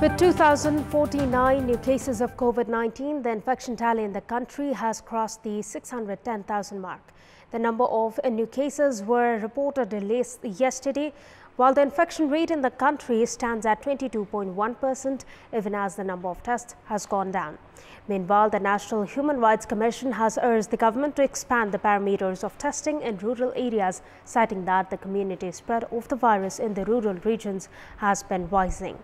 With 2,049 new cases of COVID-19, the infection tally in the country has crossed the 610,000 mark. The number of new cases were reported yesterday, while the infection rate in the country stands at 22.1%, even as the number of tests has gone down. Meanwhile, the National Human Rights Commission has urged the government to expand the parameters of testing in rural areas, citing that the community spread of the virus in the rural regions has been rising.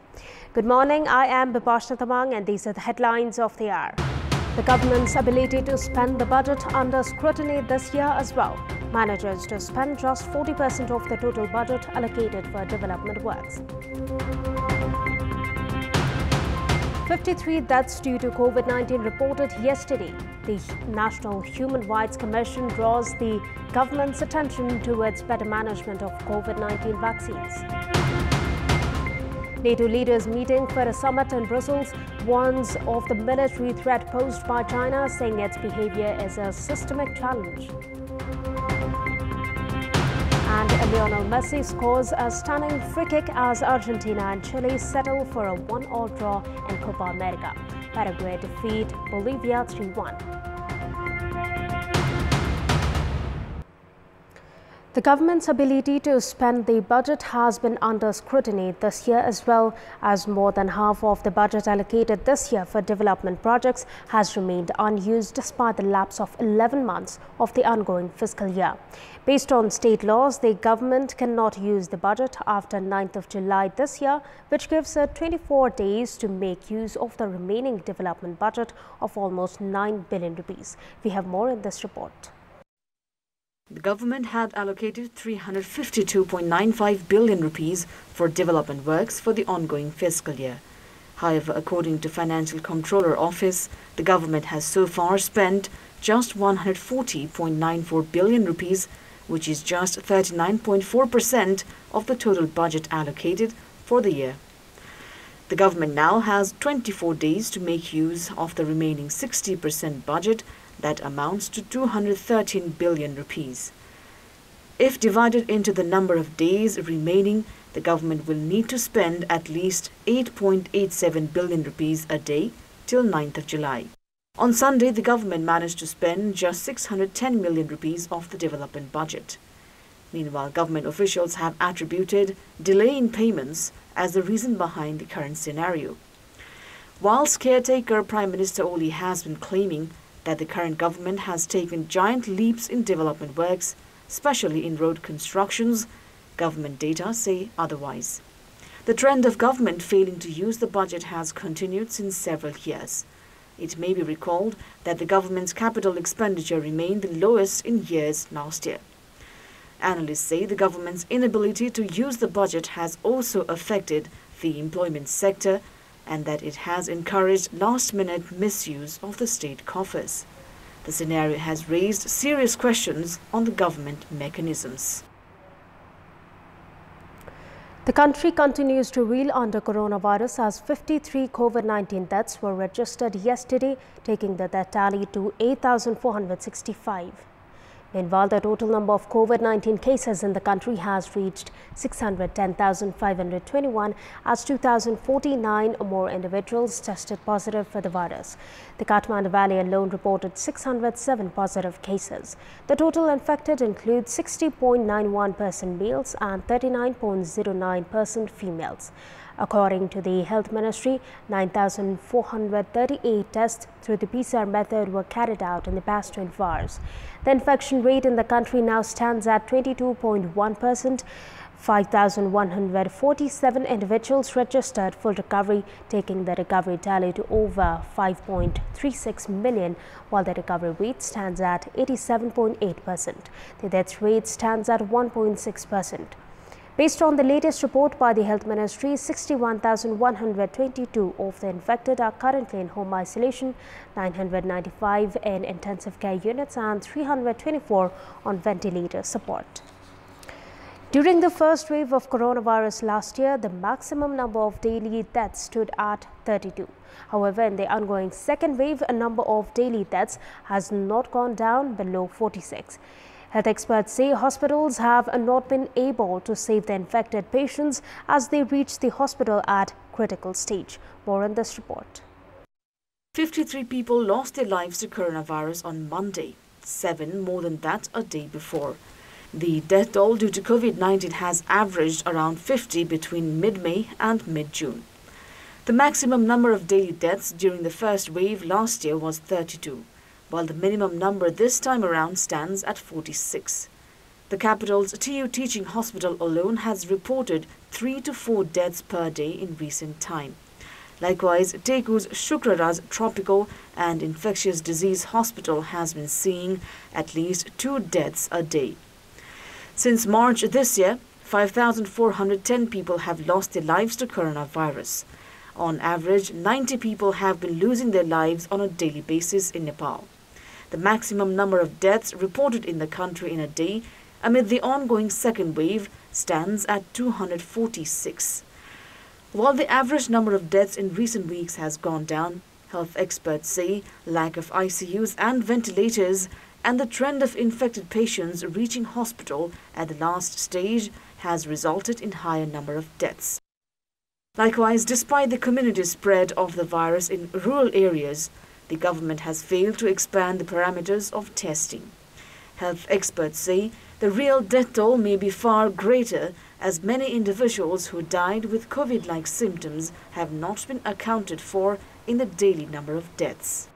Good morning, I am Bipashna Tamang and these are the headlines of the hour. The government's ability to spend the budget under scrutiny this year as well. Managers to spend just 40% of the total budget allocated for development works. 53 deaths due to COVID-19 reported yesterday. The National Human Rights Commission draws the government's attention towards better management of COVID-19 vaccines. NATO leaders meeting for a summit in Brussels warns of the military threat posed by China, saying its behavior is a systemic challenge. And Lionel Messi scores a stunning free kick as Argentina and Chile settle for a 1-1 draw in Copa America. Paraguay defeat Bolivia 3-1. The government's ability to spend the budget has been under scrutiny this year as well, as more than half of the budget allocated this year for development projects has remained unused despite the lapse of 11 months of the ongoing fiscal year. Based on state laws, the government cannot use the budget after 9th of July this year, which gives it 24 days to make use of the remaining development budget of almost 9 billion rupees. We have more in this report. The government had allocated 352.95 billion rupees for development works for the ongoing fiscal year. However, according to Financial Controller Office, the government has so far spent just 140.94 billion rupees, which is just 39.4% of the total budget allocated for the year. The government now has 24 days to make use of the remaining 60% budget that amounts to 213 billion rupees. If divided into the number of days remaining, the government will need to spend at least 8.87 billion rupees a day till 9th of July. On Sunday, the government managed to spend just 610 million rupees of the development budget. Meanwhile, government officials have attributed delay in payments as the reason behind the current scenario. Whilst caretaker Prime Minister Oli has been claiming that the current government has taken giant leaps in development works, especially in road constructions, government data say otherwise. The trend of government failing to use the budget has continued since several years. It may be recalled that the government's capital expenditure remained the lowest in years last year. Analysts say the government's inability to use the budget has also affected the employment sector, and that it has encouraged last-minute misuse of the state coffers. The scenario has raised serious questions on the government mechanisms. The country continues to reel under coronavirus as 53 COVID-19 deaths were registered yesterday, taking the death tally to 8,465. Meanwhile, the total number of COVID-19 cases in the country has reached 610,521 as 2,049 more individuals tested positive for the virus. The Kathmandu Valley alone reported 607 positive cases. The total infected includes 60.91% males and 39.09% females. According to the Health Ministry, 9,438 tests through the PCR method were carried out in the past 24 hours. The infection rate in the country now stands at 22.1%. 5,147 individuals registered full recovery, taking the recovery tally to over 5.36 million, while the recovery rate stands at 87.8%. The death rate stands at 1.6%. Based on the latest report by the Health Ministry, 61,122 of the infected are currently in home isolation, 995 in intensive care units and 324 on ventilator support. During the first wave of coronavirus last year, the maximum number of daily deaths stood at 32. However, in the ongoing second wave, a number of daily deaths has not gone down below 46. Health experts say hospitals have not been able to save the infected patients as they reach the hospital at critical stage. More on this report. 53 people lost their lives to coronavirus on Monday, 7 more than that a day before. The death toll due to COVID-19 has averaged around 50 between mid-May and mid-June. The maximum number of daily deaths during the first wave last year was 32, while the minimum number this time around stands at 46. The capital's TU Teaching Hospital alone has reported 3 to 4 deaths per day in recent time. Likewise, Teku's Shukraraj Tropical and Infectious Disease Hospital has been seeing at least 2 deaths a day. Since March this year, 5,410 people have lost their lives to coronavirus. On average, 90 people have been losing their lives on a daily basis in Nepal. The maximum number of deaths reported in the country in a day amid the ongoing second wave stands at 246. While the average number of deaths in recent weeks has gone down, health experts say lack of ICUs and ventilators and the trend of infected patients reaching hospital at the last stage has resulted in higher number of deaths. Likewise, despite the community spread of the virus in rural areas, the government has failed to expand the parameters of testing. Health experts say the real death toll may be far greater as many individuals who died with COVID-like symptoms have not been accounted for in the daily number of deaths.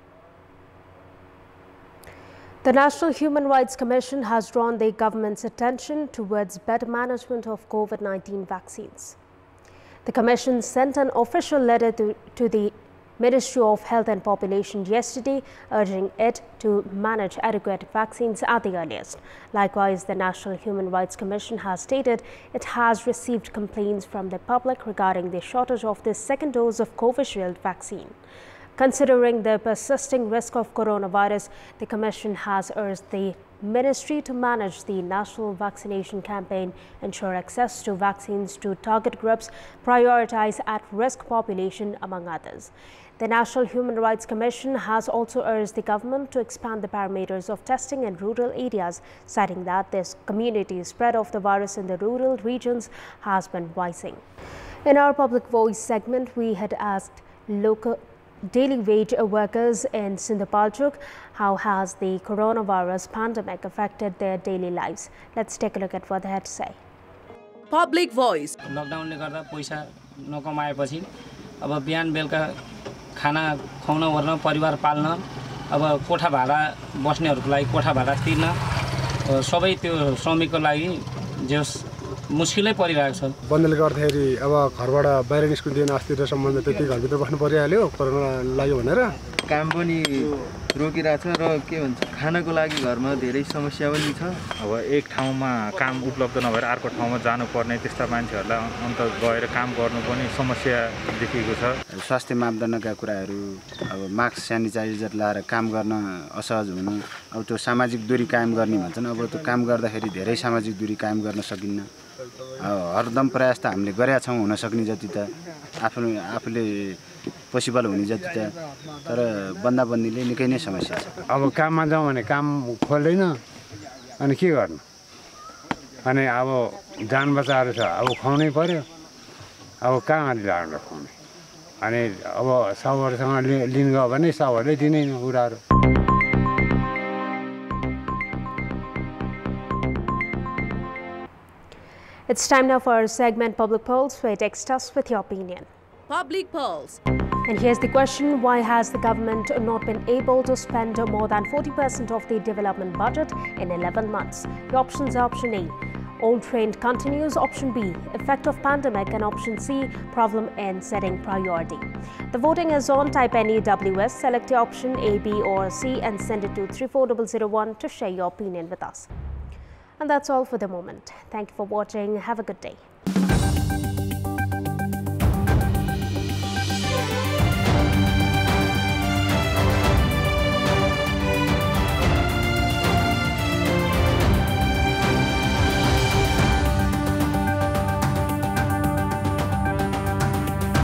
The National Human Rights Commission has drawn the government's attention towards better management of COVID-19 vaccines. The Commission sent an official letter to the Ministry of Health and Population yesterday, urging it to manage adequate vaccines at the earliest. Likewise, the National Human Rights Commission has stated it has received complaints from the public regarding the shortage of the second dose of Covishield vaccine. Considering the persisting risk of coronavirus, the Commission has urged the Ministry to manage the national vaccination campaign, ensure access to vaccines to target groups, prioritize at-risk population, among others. The National Human Rights Commission has also urged the government to expand the parameters of testing in rural areas, citing that this community spread of the virus in the rural regions has been rising. In our Public Voice segment, we had asked local daily wage workers in Sindhupalchuk how has the coronavirus pandemic affected their daily lives. Let's take a look at what they had to say. Public Voice. Lockdown ले गर्दा पैसा नकमाएपछि अब बिहान बेलुका खाना खुवाउन ओर्न परिवार पाल्न अब कोठा भाडा बस्नेहरुको लागि कोठा भाडा तिर्न सबै त्यो श्रमिकको लागि जस मुस्किलै परिरहेको छ। बन्दले गर्दाखेरि अब घरबाट बाहिर निस्किँदैन अस्ति र सम्बन्ध त्यति घरभित्र बस्नु परिहाल्यो कोरोना लाग्यो भनेर काम पनि रोकिरहेछ र के भन्छ खानको लागि घरमा धेरै समस्या पनि छ। अब एक ठाउँमा काम उपलब्ध नभएर अर्को ठाउँमा जानुपर्ने त्यस्ता मान्छेहरुलाई अन्त गएर काम गर्नु पनि समस्या देखिएको छ। स्वास्थ्य मापदण्डका कुराहरू अब मास्क स्यानिटाइजर लाएर काम गर्न असहज हुनु अब त्यो सामाजिक दूरी कायम गर्ने भन्छन् अब त्यो काम गर्दाखेरि धेरै सामाजिक दूरी कायम गर्न सकिन्न। हरदम प्रयास त हामीले गरेका छौं हुन सक्ने जति त आफूले पोसिबल हुने जति त तर बन्दाबन्दीले निकै नै समस्या छ। अब काममा जाउँ भने काम खोल्दैन अनि के गर्नु अनि अब जान बचाएर छ अब खुवाउनै पर्यो अब कहाँ ल्याएर खुवाउने अनि अब साउहरूसँग लिन गयो भने साउहरूले दिँदैन कुराहरू। It's time now for our segment Public Polls, where text us with your opinion. Public Polls. And here's the question: why has the government not been able to spend more than 40% of the development budget in 11 months? The options are option A, old trend continues, option B, effect of pandemic, and option C, problem in setting priority. The voting is on. Type any WS, select your option A, B or C and send it to 34001 to share your opinion with us. And that's all for the moment. Thank you for watching. Have a good day.